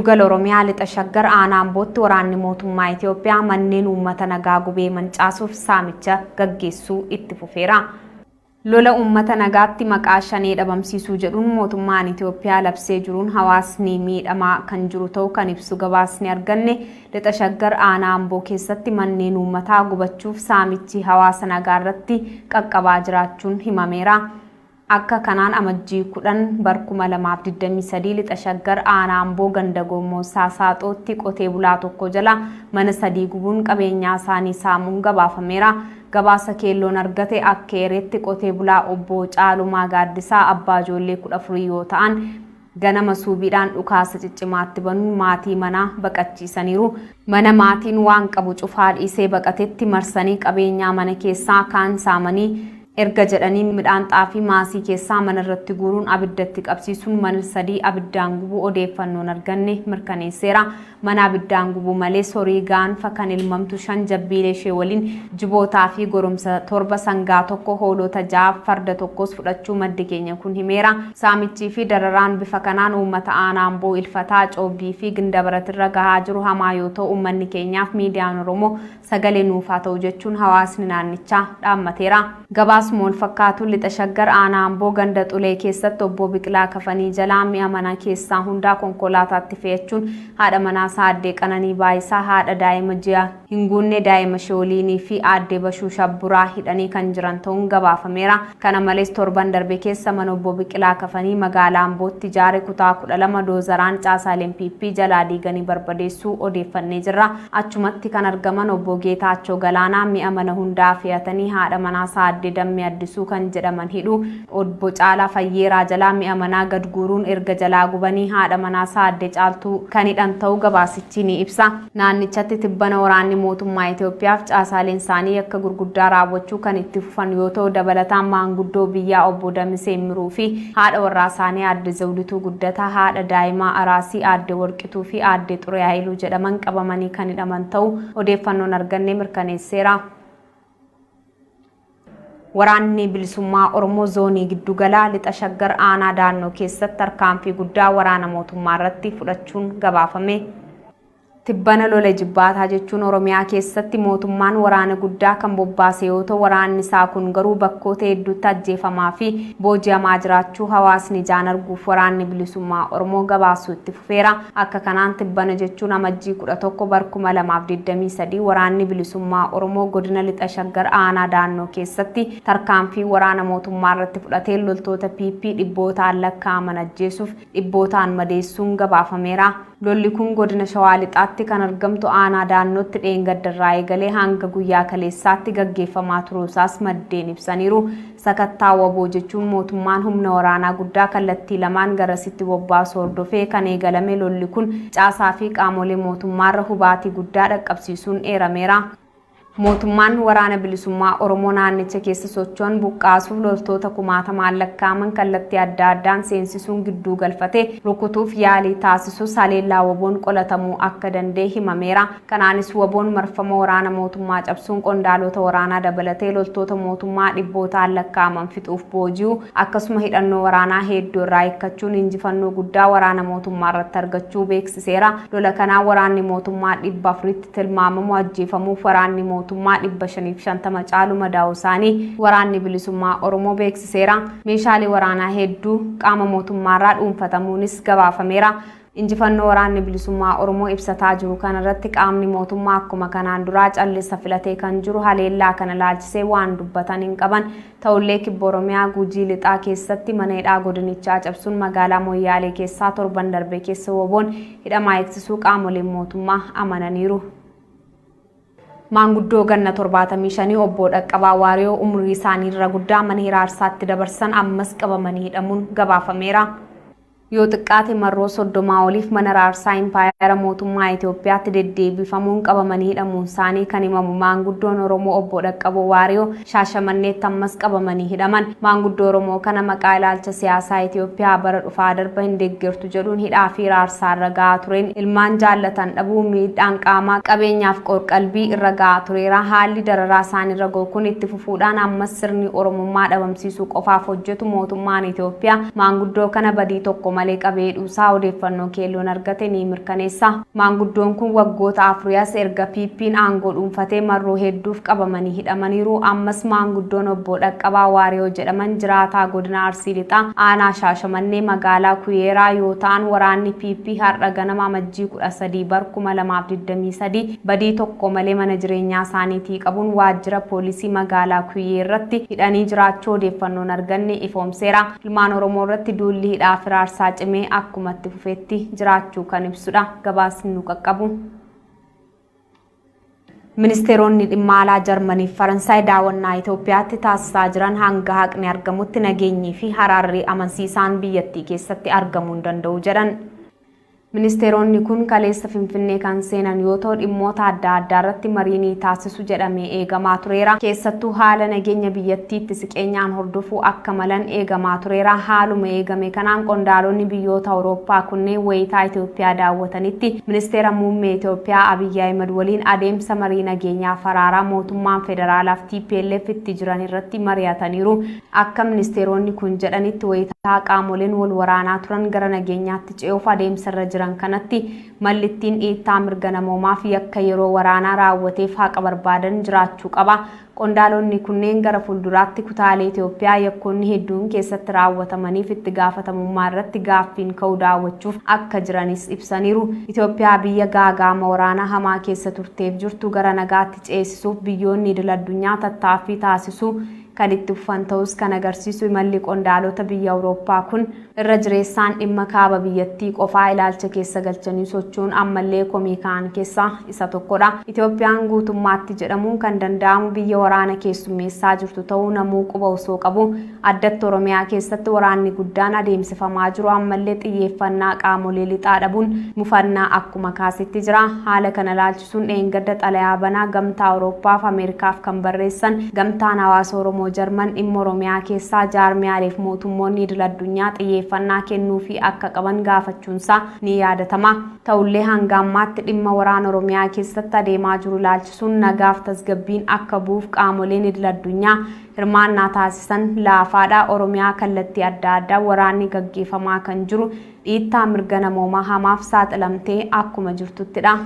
Giddugal Oromiyaa lixa shaggar aanaan bootti waraanni mootummaa Itoophiyaa manneen uummata nagaa gubee mancaasuuf saamicha gaggeessuu itti fufeera. Lola uummata nagaatti maqaa shanee dhabamsiisuu jedhuun mootummaan Itoophiyaa labsee jiruun hawaasni miidhamaa kan jiru ta'uu kan ibsu gabaasni arganne lixa shaggar aanaa Amboo keessatti manneen uummataa gubachuuf saamichi hawaasa nagaa irratti qaqqabaa jiraachuun himameera. Akka kanaan amajjii 10 barkuma 2023 lixa shaggar aanaa Amboo ganda Goommoo Saaxootti qotee bulaa tokko jala mana 3 gubuun qabeenyaa isaanii saamuun gabaafameera. Gabaasa keelloon argate akka eeretti qotee bulaa obbo Caalumaa Gaaddisaa abbaa ijoollee 14 yoo ta'an ganama suubiidhaan dhukaasa ciccimaatti banuun maatii manaa baqachiisaniiru. Mana maatiin waan qabu cufaa dhiisee baqatetti marsanii qabeenyaa mana keessaa kaan saamanii erga jedhanii midhaan xaafii maasii keessaa mana irratti guuruun abiddatti qabsiisuun mana 3 abiddaan gubuu odeeffannoon arganne mirkaneesseera. Mana abiddaan gubuu malees horii gaanfa kan ilmamtu 5 jabbiilee ishee waliin jibootaa fi goromsa 7 sangaa tokko hoolota 6 farda tokkos fudhachuu maddi keenya kun himeera. Saamichii fi dararaan bifa kanaan uummata aanaa Amboo ilfataa coobbii fi gindabaratirra gahaa jiru hamaa yoo ta'u uummanni keenyaaf miidiyaan Oromoo sagalee nuufaa ta'u jechuun hawaasni naannichaa dhaammateera. Gabaasuma fakkaatu lixa shaggar aanaa Amboo ganda Xulee keessatti obbo Biqilaa Kafanii jalaa mi'a mana keessaa hundaa konkolaataatti fe'achuun haadha manaa Aaddee Qananii Baayisaa haadha daa'ima ji'a hin guunne daa'ima Shooliinii fi Aaddee Bashuu Shabburaa hidhanii kan jiran ta'uun gabaafameera. Kana malees torban darbe keessa mana obbo Biqilaa Kafanii magaalaa Ambootti ijaare kutaa 12 doozaraan caasaaleen PP jalaa diiganii barbadeessuu odeeffannee jirra. Achumatti kan argaman obbo Geetaachoo Galaanaa mi'a mana hundaa fe'atanii haadha manaa Aaddee Dammee Addisuu kan jedhaman hidhu. Obbo Caalaa Fayyeeraa jalaa mi'a manaa gad guuruun erga jalaa gubanii haadha manaa Aaddee Caaltuu kan hidhan ta'uu gabaasichi ni ibsa. Naannichatti tibbana waraanni mootummaa Itoophiyaaf caasaaleen isaanii akka gurguddaa raawwachuu kan itti fufan yoo ta'u dabalataan maanguddoo biyyaa obbo Damisee Miruu fi haadha warraa isaanii Aadde Zawdituu Guddataa haadha daa'imaa Araasii Aadde Warqituu fi Aadde Xuree Haayiluu jedhaman qabamanii kan hidhaman ta'uu odeeffannoon arganne mirkaneesseera. Waraanni bilisummaa Oromoo zoonii giddugalaa lixa shaggar aanaa daannoo keessatti tarkaanfii guddaa waraana mootummaa irratti fudhachuun gabaafame. Tibbana lola jibbaataa jechuun Oromiyaa keessatti mootummaan waraana guddaa kan bobbaase yoo ta'u waraanni isaa kun garuu bakkoota hedduutti ajjeefamaa fi booji'amaa jiraachuu hawaasni ijaan arguuf waraanni bilisummaa Oromoo gabaasuu itti fufeera. Akka kanaan tibbana jechuun amajjii 11 barkuma 2023 waraanni bilisummaa Oromoo godina lixa shaggar aanaa daannoo keessatti tarkaanfii waraana mootummaa irratti fudhatee loltoota PP dhibbootaan lakkaa'aman ajjeesuuf dhibbootaan madeessuun gabaafameera. Lolli kun godina Shawaa lixaatti kan argamtu aanaa daannootti dheengaddarraa eegalee hanga guyyaa kaleessaatti gaggeeffamaa turuusaas maddeen ibsaniiru. Sakattaa waboo jechuun mootummaan humna waraanaa guddaa kallattii lamaan garasitti bobbaasuu hordofee kan eegalame lolli kun caasaa fi qaamolee mootummaarra hubaatii guddaa dhaqqabsiisuun eerameera. Mootummaan waraana bilisummaa Oromoo naannicha keessa socho'an buqqaasuuf loltoota kumaatamaan lakkaa'aman kallattii adda addaan seensisuun gidduu galfatee rukutuuf yaalii taasisus haleellaa waboon qolatamuu akka danda'e himameera. Kanaanis waboon marfama waraana mootummaa cabsuun qondaalota waraanaa dabalatee loltoota mootummaa dhibbootaan lakkaa'aman fixuuf booji'u akkasuma hidhannoo waraanaa hedduu irraa hiikkachuun injifannoo guddaa waraana mootummaa irratti argachuu beeksiseera. Lola kanaan waraanni mootummaa 400tti tilmaamamu ajjeefamuuf waraanni mootummaa 550 caalu madaa'uu isaanii waraanni bilisummaa Oromoo beeksiseera. Meeshaalee waraanaa hedduu qaama mootummaarraa dhuunfatamuunis gabaafameera. Injifannoo waraanni bilisummaa Oromoo ibsataa jiru kanarratti qaamni mootummaa akkuma kanaan duraa callisa filatee kan jiru haleellaa kana laalchisee waan dubbatan hin qaban. Ta'ullee kibba Oromiyaa Gujii lixaa keessatti mana hidhaa godinichaa cabsuun magaalaa Moyyaalee keessaa torban darbe keessa waboon hidhamaa eegsisuu qaamoleen mootummaa amananiiru. Maanguddoo ganna 75 obbo Dhaqqabaa Waariyoo umrii isaanii irra guddaa mana hiraarsaatti dabarsan ammas qabamanii hidhamuun gabaafameera. Yoo xiqqaate marroo 30 oliif mana raarsaa impaayera mootummaa Itoophiyaatti deddeebifamuun qabamanii hidhamuun isaanii kan himamu maanguddoon Oromoo obbo Dhaqqaboo Waariyoo Shaashamanneetti ammas qabamanii hidhaman. Maanguddoo Oromoo kana maqaa ilaalcha siyaasaa Itoophiyaa bara dhufaa darba hin deeggartu jedhuun hidhaa fi raarsaa irra gahaa tureen ilmaan jaallatan dhabuu miidhaan qaamaa qabeenyaaf qorqalbii irra gahaa tureera. Haalli dararaa isaanii irra ga'u kun itti fufuudhaan ammas sirni Oromummaa dhabamsiisuu qofaaf hojjetu mootummaan Itoophiyaa maanguddoo kana badii tokko malee qabee dhuusaa odeeffannoo keelloon argate ni mirkaneessa. Maanguddoon kun waggoota afuriyaas erga PP'n aangoo dhuunfatee marroo hedduuf qabamanii hidhamaniiru. Ammas maanguddoon obbo Dhaqqabaa Waariyoo jedhaman jiraataa godina Arsii Lixaa aanaa Shaashamannee magaalaa Kuyeeraa yoo ta'an waraanni PP har'a ganama amajjii 13 bara 2023 badii tokko malee mana jireenyaa isaaniitii qabuun waajjira poolisii magaalaa Kuyeerratti hidhanii jiraachuu odeeffannoon arganne ifoomseera. Ilmaan Oromoo irratti duulli hidhaa firaarsaa cimee akkumatti fufeetti jiraachuu kan ibsudha. Gabaasni nu qaqqabu. Ministeeronni dhimma alaa Jarmanii fi Faransaay daawwannaa Itoophiyaatti taasisaa jiran hanga haqni argamutti nageenyii fi haraarri amansiisaan biyyattii keessatti argamuu hin danda'u jedhan. Ministeeronni kun kaleessa Finfinnee kan seenan yoo ta'u dhimmoota adda addaa irratti marii taasisu jedhamee eegamaa tureera. Keessattuu haala nageenya biyyattiitti siqeenyaan hordofuu akka malan eegamaa tureera. Haaluma eegame kanaan qondaalonni biyyoota Awurooppaa kunneen wayitaa Itoophiyaa daawwatanitti ministeera muummee Itoophiyaa Abiyyi Ahimad waliin adeemsa marii nageenyaa faraaraa mootummaan federaalaa fi TPLF itti jiran irratti mari'ataniiru. Akka ministeeronni kun jedhanitti wayitaa qaamoleen wal waraanaa turan gara nageenyaatti ce'uuf adeemsa irra jiran kanatti mallittiin dhiittaa mirga namoomaa fi yakka yeroo waraanaa raawwateef haqa barbaadan jiraachuu qaba. Qondaalonni kunneen gara fuulduraatti kutaalee Itoophiyaa yakkoonni hedduun keessatti raawwatamaniif itti gaafatamummaa irratti gaaffiin ka'uu daawwachuuf akka jiranis ibsaniiru. Itoophiyaa biyya gaagaama waraanaa hamaa keessa turteef jirtu gara nagaatti ceesisuuf biyyoonni idil-addunyaa tattaaffii taasisuu kan itti fufan ta'us kan agarsiisu imalli qondaalota biyya Awurooppaa kun irra jireessaan dhimma kaaba biyyattii qofaa ilaalcha keessa galchanii socho'uun ammallee komii ka'an keessaa isa tokkodha. Itoophiyaan guutummaatti jedhamuun kan danda'amu biyya waraana keessummeessaa jirtu ta'uu namuu quba osoo qabu. Addatti Oromiyaa keessatti waraanni guddaan adeemsifamaa jiru ammallee xiyyeeffannaa qaamolee lixaa dhabuun mufannaa akkuma kaasetti jira. Haala kana ilaalchisuun dheengadda xalayaa banaa gamtaa Awurooppaa fi Ameerikaaf kan barreessan gamtaan hawaasa Oromoo Jarman dhimma Oromiyaa keessaa jaarmiyaaleef mootummoonni idil-addunyaa xiyyeeffannaa kennuu fi akka qaban gaafachuunsaa ni yaadatama. Ta'ullee hanga ammaatti dhimma waraana Oromiyaa keessatti adeemaa jiru ilaalchisuun nagaaf tasgabbiin akka bu'uuf qaamoleen idil-addunyaa hirmaannaa taasisan laafaadha. Oromiyaa kallattii adda addaa waraanni gaggeeffamaa kan jiru dhiittaa mirga namoomaa hamaaf saaxilamtee akkuma jirtuttidha.